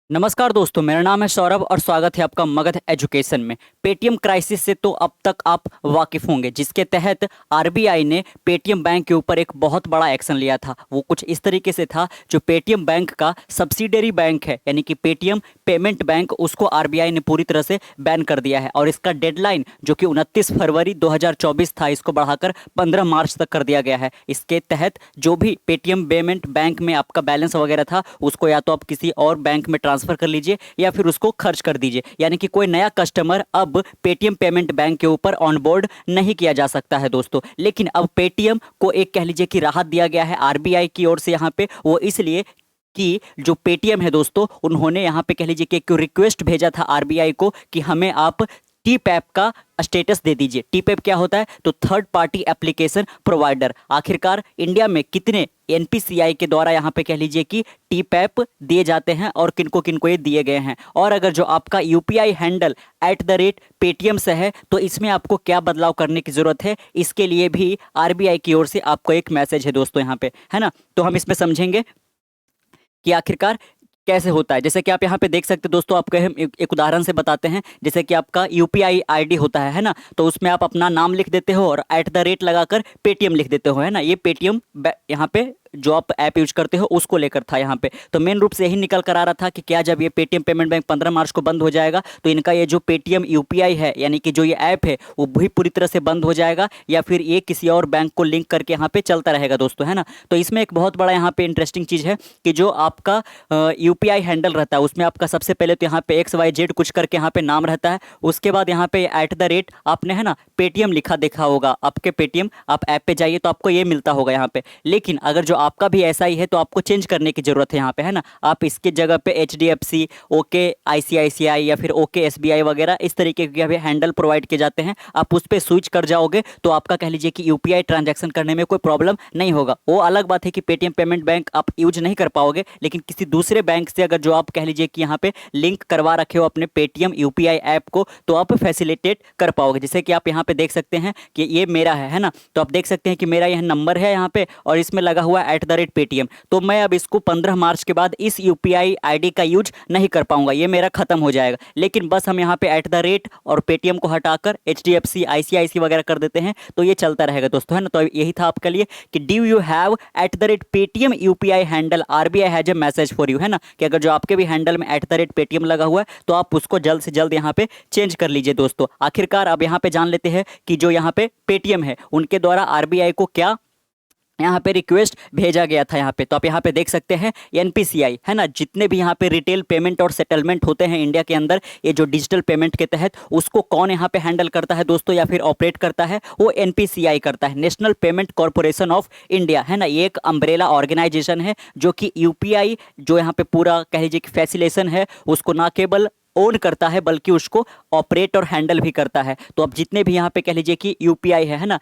नमस्कार दोस्तों, मेरा नाम है सौरभ और स्वागत है आपका मगध एजुकेशन में। पेटीएम क्राइसिस से तो अब तक आप वाकिफ होंगे, जिसके तहत आरबीआई ने पेटीएम बैंक के ऊपर एक बहुत बड़ा एक्शन लिया था। वो कुछ इस तरीके से था, जो पेटीएम बैंक का सब्सिडियरी बैंक है यानी कि पेटीएम पेमेंट बैंक, उसको आरबीआई ने पूरी तरह से बैन कर दिया है। और इसका डेडलाइन जो कि 29 फरवरी 2024 था, इसको बढ़ाकर 15 मार्च तक कर दिया गया है। इसके तहत जो भी पेटीएम पेमेंट बैंक में आपका बैलेंस वगैरह था, उसको या तो आप किसी और बैंक में ट्रांसफर कर लीजिए या फिर उसको खर्च कर दीजिए। यानी कि कोई नया कस्टमर अब पेटीएम पेमेंट बैंक के ऊपर ऑनबोर्ड नहीं किया जा सकता है दोस्तों। लेकिन अब पेटीएम को एक कह लीजिए कि राहत दिया गया है आरबीआई की ओर से यहाँ पे, वो इसलिए कि जो पेटीएम है दोस्तों, उन्होंने यहाँ पे कह लीजिए कि एक रिक्वेस्ट भेजा था आरबीआई को कि हमें आप टीपैप का स्टेटस दे दीजिए। टीपैप क्या होता है? तो थर्ड पार्टी एप्लीकेशन प्रोवाइडर। आखिरकार इंडिया में कितने एनपीसीआई के द्वारा यहाँ पे कह लीजिए कि टीपैप दिए जाते हैं और किनको ये दिए गए हैं। और अगर जो आपका यूपीआई हैंडल @पेटीएम से है, तो इसमें आपको क्या बदलाव करने की जरूरत है, इसके लिए भी आरबीआई की ओर से आपको एक मैसेज है दोस्तों यहाँ पे, है ना। तो हम इसमें समझेंगे कि आखिरकार कैसे होता है। जैसे कि आप यहाँ पे देख सकते हैं दोस्तों, आपको हम एक उदाहरण से बताते हैं। जैसे कि आपका यूपीआई आईडी होता है ना, तो उसमें आप अपना नाम लिख देते हो और @ लगाकर पेटीएम लिख देते हो, है ना। ये पेटीएम यहाँ पे जो आप ऐप यूज करते हो उसको लेकर था यहाँ पे। तो मेन रूप से यही निकल कर आ रहा था कि क्या जब ये पेटीएम पेमेंट बैंक 15 मार्च को बंद हो जाएगा, तो इनका ये जो पेटीएम यूपीआई है यानी कि जो ये ऐप है, वो भी पूरी तरह से बंद हो जाएगा या फिर ये किसी और बैंक को लिंक करके यहाँ पे चलता रहेगा दोस्तों, है ना। तो इसमें एक बहुत बड़ा यहाँ पे इंटरेस्टिंग चीज़ है कि जो आपका यूपीआई हैंडल रहता है, उसमें आपका सबसे पहले तो यहाँ पे XYZ कुछ करके यहाँ पे नाम रहता है। उसके बाद यहाँ पे @ आपने, है ना, पेटीएम लिखा देखा होगा। आपके पेटीएम आप ऐप पे जाइए तो आपको ये मिलता होगा यहाँ पे। लेकिन अगर जो आपका भी ऐसा ही है तो आपको चेंज करने की जरूरत है यहाँ पे, है ना। आप इसके जगह पे HDFC, ओके ICICI या फिर ओके SBI वगैरह इस तरीके के हैंडल प्रोवाइड किए जाते हैं। आप उस पर स्विच कर जाओगे तो आपका कह लीजिए कि यूपीआई ट्रांजैक्शन करने में कोई प्रॉब्लम नहीं होगा। वो अलग बात है कि पेटीएम पेमेंट बैंक आप यूज नहीं कर पाओगे, लेकिन किसी दूसरे बैंक से अगर जो आप कह लीजिए कि यहाँ पे लिंक करवा रखे हो अपने पेटीएम यूपीआई ऐप को, तो आप फैसिलिटेट कर पाओगे। जैसे कि आप यहाँ पे देख सकते हैं कि ये मेरा है ना। तो आप देख सकते हैं कि मेरा यह नंबर है यहाँ पे और इसमें लगा हुआ है @पेटीएम। तो मैं अब इसको 15 मार्च के बाद इस यूपीआई आईडी का यूज नहीं कर पाऊंगा, ये मेरा खत्म हो जाएगा। लेकिन बस हम यहाँ पे @ और पेटीएम को हटाकर HDFC ICICI वगैरह कर देते हैं तो ये चलता रहेगा दोस्तों, है ना। तो यही था आपके लिए कि do you have @Paytm UPI handle, RBI has a message for you, है ना। कि अगर जो आपके भी हैंडल में @पेटीएम लगा हुआ है तो आप उसको जल्द से जल्द यहाँ पे चेंज कर लीजिए दोस्तों। आखिरकार अब यहाँ पे जान लेते हैं कि जो यहाँ पे पेटीएम है, उनके द्वारा आरबीआई को क्या यहाँ पे रिक्वेस्ट भेजा गया था यहाँ पे। तो आप यहाँ पे देख सकते हैं एनपीसीआई, है ना। जितने भी यहाँ पे रिटेल पेमेंट और सेटलमेंट होते हैं इंडिया के अंदर, ये जो डिजिटल पेमेंट के तहत, उसको कौन यहाँ पे हैंडल करता है दोस्तों या फिर ऑपरेट करता है? वो एनपीसीआई करता है, national payment corporation of India, है ना। ये एक अम्ब्रेला ऑर्गेनाइजेशन है जो कि यूपीआई जो यहाँ पे पूरा कह लीजिए कि फैसिलेशन है, उसको ना केवल ओन करता है बल्कि उसको ऑपरेट और हैंडल भी करता है। तो अब जितने भी यहाँ पे कह लीजिए कि यूपीआई है ना,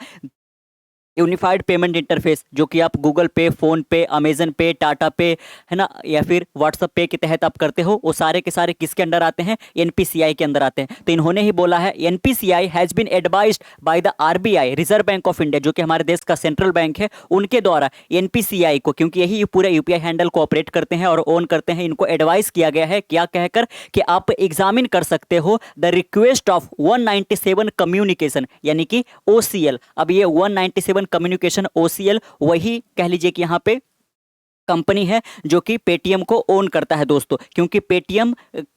यूनिफाइड पेमेंट इंटरफेस, जो कि आप गूगल पे, फोन पे, अमेजन पे, टाटा पे, है ना, या फिर व्हाट्सअप पे के तहत आप करते हो, वो सारे के सारे किसके अंडर आते हैं? एनपीसीआई के अंदर आते हैं। तो इन्होंने ही बोला है, NPCI has been advised by the RBI, reserve bank of India, जो कि हमारे देश का सेंट्रल बैंक है, उनके द्वारा एनपीसीआई को, क्योंकि यही पूरे यूपीआई हैंडल को ऑपरेट करते हैं और ओन करते हैं, इनको एडवाइस किया गया है क्या कहकर कि आप एग्जामिन कर सकते हो द रिक्वेस्ट ऑफ 197 कम्युनिकेशन यानी कि ओसीएल। अब ये 197 कम्युनिकेशन ओसीएल वही कह लीजिए कि यहाँ पे कंपनी है जो कि पेटीएम को ओन करता है दोस्तों। क्योंकि पेटीएम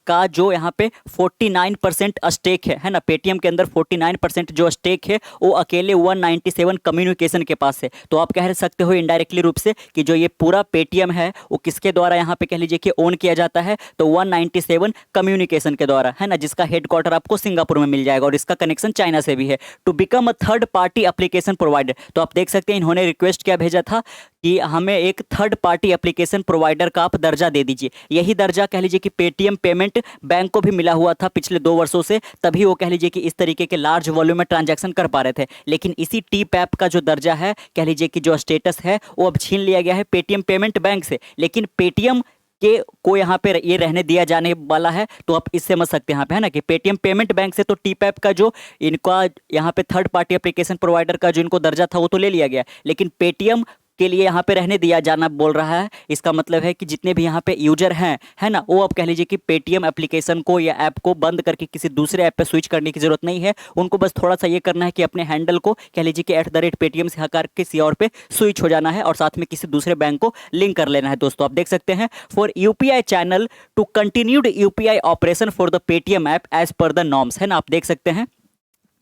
का जो यहाँ पे 49% स्टेक है ना, पेटीएम के अंदर 49% जो स्टेक है वो अकेले 197 कम्युनिकेशन के पास है। तो आप कह सकते हो इनडायरेक्टली रूप से कि जो ये पूरा पेटीएम है वो किसके द्वारा यहाँ पे कह लीजिए कि ओन किया जाता है? तो 197 कम्युनिकेशन के द्वारा, है ना, जिसका हेडक्वार्टर आपको सिंगापुर में मिल जाएगा और इसका कनेक्शन चाइना से भी है। To become a third party application provider, तो आप देख सकते हैं इन्होंने रिक्वेस्ट क्या भेजा था कि हमें एक थर्ड पार्टी एप्लीकेशन प्रोवाइडर का आप दर्जा दे दीजिए। यही दर्जा कह लीजिए कि पेटीएम पेमेंट बैंक को भी मिला हुआ था पिछले 2 वर्षों से, तभी वो कह लीजिए कि इस तरीके के लार्ज वॉल्यूम में ट्रांजैक्शन कर पा रहे थे। लेकिन इसी टीपैप का जो दर्जा है, कह लीजिए कि जो स्टेटस है, वो अब छीन लिया गया है पेटीएम पेमेंट बैंक से। लेकिन पेटीएम के को यहाँ पे ये रहने दिया जाने वाला है। तो आप इससे समझ सकते हैं यहाँ पे, है ना, कि पेटीएम पेमेंट बैंक से तो टीपैप का जो इनका यहाँ पे थर्ड पार्टी एप्लीकेशन प्रोवाइडर का जो इनको दर्जा था वो तो ले लिया गया, लेकिन पेटीएम के लिए यहाँ पे रहने दिया जाना बोल रहा है। इसका मतलब है कि जितने भी यहाँ पे यूजर हैं, है ना, वो अब कह लीजिए कि पेटीएम एप्लीकेशन को या ऐप को बंद करके किसी दूसरे ऐप पे स्विच करने की जरूरत नहीं है। उनको बस थोड़ा सा ये करना है कि अपने हैंडल को कह लीजिए कि @पेटीएम से हटा के किसी और पे स्विच हो जाना है और साथ में किसी दूसरे बैंक को लिंक कर लेना है। दोस्तों आप देख सकते हैं, for UPI channel to continued UPI operation for the Paytm app as per the norms, है ना। आप देख सकते हैं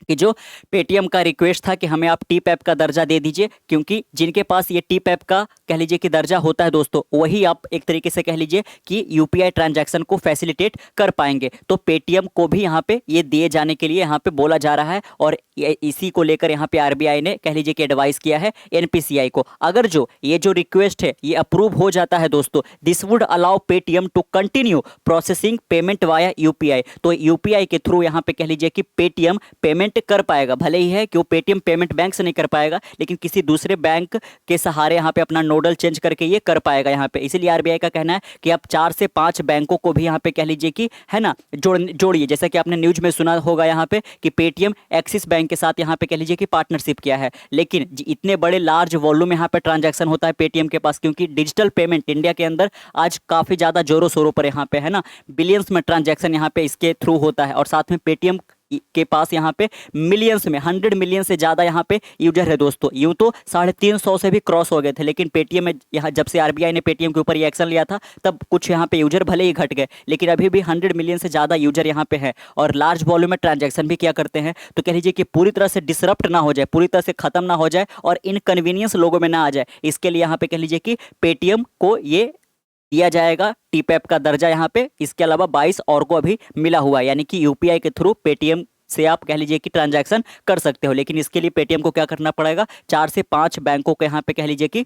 कि जो पेटीएम का रिक्वेस्ट था कि हमें आप टिप ऐप का दर्जा दे दीजिए, क्योंकि जिनके पास ये टिप ऐप का कह लीजिए कि दर्जा होता है दोस्तों, वही आप एक तरीके से कह लीजिए कि यूपीआई ट्रांजैक्शन को फैसिलिटेट कर पाएंगे। तो पेटीएम को भी यहाँ पे ये दिए जाने के लिए यहाँ पे बोला जा रहा है और इसी को लेकर यहाँ पे आरबीआई ने कह लीजिए कि एडवाइस किया है एनपीसीआई को। अगर जो ये जो रिक्वेस्ट है ये अप्रूव हो जाता है दोस्तों, this would allow Paytm to continue processing payment via UPI. तो यूपीआई के थ्रू यहाँ पे कह लीजिए कि पेटीएम पेमेंट कर पाएगा। भले ही है कि वो पेटीएम पेमेंट बैंक से नहीं कर पाएगा, लेकिन किसी दूसरे बैंक के सहारे यहाँ पे अपना नोडल चेंज करके ये कर पाएगा यहाँ पे। इसीलिए आरबीआई का कहना है कि आप 4 से 5 बैंकों को भी यहाँ पे कह लीजिए कि, है ना, जोड़िए। जैसा कि आपने न्यूज में सुना होगा यहाँ पे कि पेटीएम एक्सिस बैंक के साथ यहाँ पे कह लीजिए कि पार्टनरशिप किया है। लेकिन इतने बड़े लार्ज वॉल्यूम यहाँ पे ट्रांजैक्शन होता है पेटीएम के पास, क्योंकि डिजिटल पेमेंट इंडिया के अंदर आज काफी ज्यादा जोरों शोरों पर यहाँ पे, है ना, बिलियंस में ट्रांजैक्शन यहाँ पे इसके थ्रू होता है। और साथ में पेटीएम के पास यहाँ पे मिलियंस में 100 मिलियन से ज़्यादा यहाँ पे यूजर है दोस्तों। यूँ तो 350 से भी क्रॉस हो गए थे, लेकिन पेटीएम में यहाँ जब से आरबीआई ने पेटीएम के ऊपर ये एक्शन लिया था तब कुछ यहाँ पे यूजर भले ही घट गए, लेकिन अभी भी 100 मिलियन से ज़्यादा यूजर यहाँ पे है और लार्ज वॉल्यूम में ट्रांजैक्शन भी किया करते हैं। तो कह लीजिए कि पूरी तरह से डिसरप्ट ना हो जाए, पूरी तरह से खत्म ना हो जाए और इनकन्वीनियंस लोगों में ना आ जाए, इसके लिए यहाँ पे कह लीजिए कि पेटीएम को ये दिया जाएगा टिप ऐप का दर्जा यहाँ पे। इसके अलावा 22 और को अभी मिला हुआ है, यानी कि यूपीआई के थ्रू पेटीएम से आप कह लीजिए कि ट्रांजैक्शन कर सकते हो। लेकिन इसके लिए पेटीएम को क्या करना पड़ेगा, 4 से 5 बैंकों के यहाँ पे कह लीजिए कि,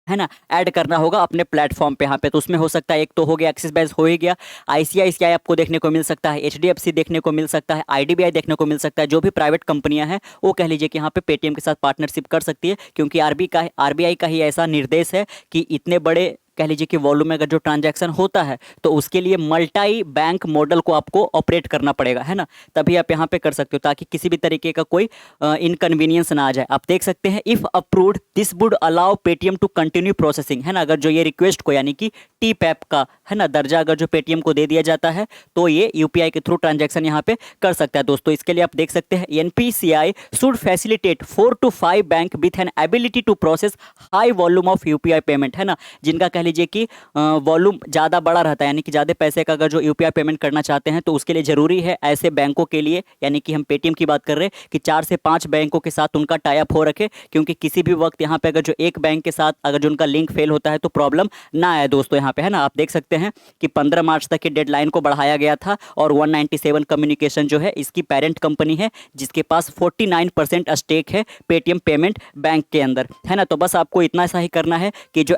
है ना, ऐड करना होगा अपने प्लेटफॉर्म पे यहाँ पे। तो उसमें हो सकता है एक तो हो गया एक्सिस बैंक, हो ही गया, आईसीआईसीआई आपको देखने को मिल सकता है, एचडीएफसी देखने को मिल सकता है, आईडीबीआई देखने को मिल सकता है। जो भी प्राइवेट कंपनियां हैं वो कह लीजिए कि यहाँ पे पेटीएम के साथ पार्टनरशिप कर सकती है, क्योंकि आरबीआई का ही ऐसा निर्देश है कि इतने बड़े कह लीजिए कि वॉल्यूम में अगर जो ट्रांजैक्शन होता है तो उसके लिए मल्टी बैंक मॉडल को आपको ऑपरेट करना पड़ेगा, है ना, तभी आप यहाँ पे कर सकते हो, ताकि किसी भी तरीके का कोई इनकन्वीनियंस ना आ जाए। आप देख सकते हैं, if approved this would allow Paytm to continue processing, है ना। अगर जो ये रिक्वेस्ट को यानी कि टिप ऐप का, है ना, दर्जा अगर जो पेटीएम को दे दिया जाता है तो ये यूपीआई के थ्रू ट्रांजैक्शन यहाँ पे कर सकता है दोस्तों। इसके लिए आप देख सकते हैं, NPCI should facilitate 4 to 5 bank with an ability to process high volume of UPI payment, है ना, जिनका कह लीजिए कि वॉल्यूम ज़्यादा बड़ा रहता है, यानी कि ज़्यादा पैसे का अगर जो यूपीआई पेमेंट करना चाहते हैं तो उसके लिए ज़रूरी है ऐसे बैंकों के लिए, यानी कि हम पेटीएम की बात कर रहे हैं, कि 4 से 5 बैंकों के साथ उनका टाई अप हो रखे, क्योंकि किसी भी वक्त यहाँ पे अगर जो एक बैंक के साथ अगर जो उनका लिंक फेल होता है तो प्रॉब्लम ना आए दोस्तों यहाँ पे, है ना। आप देख सकते हैं कि 15 मार्च तक की डेडलाइन को बढ़ाया गया था और 197 कम्युनिकेशन जो है इसकी पेरेंट कंपनी है, जिसके पास 49% स्टेक है पेटीएम पेमेंट बैंक के अंदर, है ना। तो बस आपको इतना सा ही करना है कि जो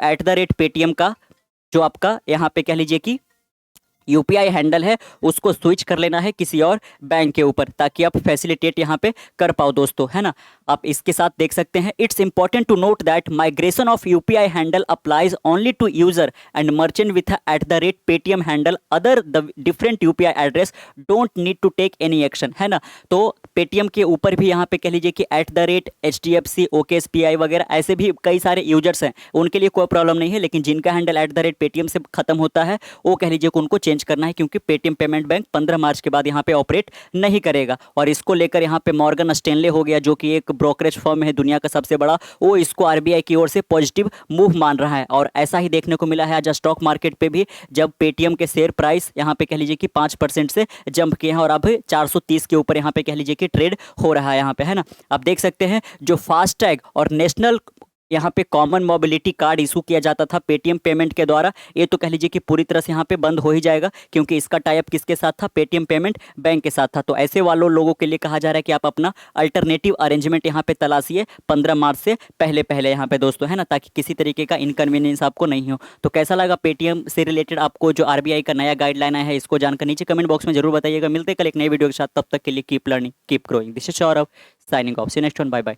@पेटीएम का जो आपका यहाँ पे कह लीजिए कि यूपीआई हैंडल है उसको स्विच कर लेना है किसी और बैंक के ऊपर, ताकि आप फैसिलिटेट यहाँ पे कर पाओ दोस्तों, है ना। आप इसके साथ देख सकते हैं, it's important to note that migration of UPI handle applies only to user and merchant with @Paytm handle, other the different UPI address don't need to take any action, है ना। तो पेटीएम के ऊपर भी यहाँ पे कह लीजिए कि @HDFC OKSPI वगैरह ऐसे भी कई सारे यूजर्स हैं, उनके लिए कोई प्रॉब्लम नहीं है, लेकिन जिनका हैंडल @पेटीएम से खत्म होता है वो कह लीजिए कि उनको चेंज करना है, क्योंकि पेटीएम पेमेंट बैंक 15 मार्च के बाद यहाँ पे ऑपरेट नहीं करेगा। और इसको लेकर यहाँ पे मॉर्गन स्टैनले हो गया, जो कि एक ब्रोकरेज फर्म है दुनिया का सबसे बड़ा, वो इसको आरबीआई की ओर से पॉजिटिव मूव मान रहा है। और ऐसा ही देखने को मिला है आज स्टॉक मार्केट पे भी, जब पेटीएम के शेयर प्राइस यहाँ पे कह लीजिए कि 5% से जंप किए हैं और अब 430 के ऊपर यहाँ पे कह लीजिए कि ट्रेड हो रहा है यहाँ पे, है ना। आप देख सकते हैं, जो फास्टैग और नेशनल यहाँ पे कॉमन मोबिलिटी कार्ड इशू किया जाता था पेटीएम पेमेंट के द्वारा, ये तो कह लीजिए कि पूरी तरह से यहाँ पे बंद हो ही जाएगा, क्योंकि इसका टाई अप किसके साथ था, पेटीएम पेमेंट बैंक के साथ था। तो ऐसे वालों लोगों के लिए कहा जा रहा है कि आप अपना अल्टरनेटिव अरेंजमेंट यहाँ पे तलाशिए 15 मार्च से पहले पहले यहाँ पे दोस्तों, है ना, ताकि किसी तरीके का इनकन्वीनियंस आपको नहीं हो। तो कैसा लगा पेटीएम से रिलेटेड आपको जो आरबीआई का नया गाइडलाइन है, इसको जानकर नीचे कमेंट बॉक्स में जरूर बताइएगा। मिलते कल एक नई वीडियो के साथ, तब तक के लिए keep learning keep growing. This is Saurabh signing off, see next one, bye bye.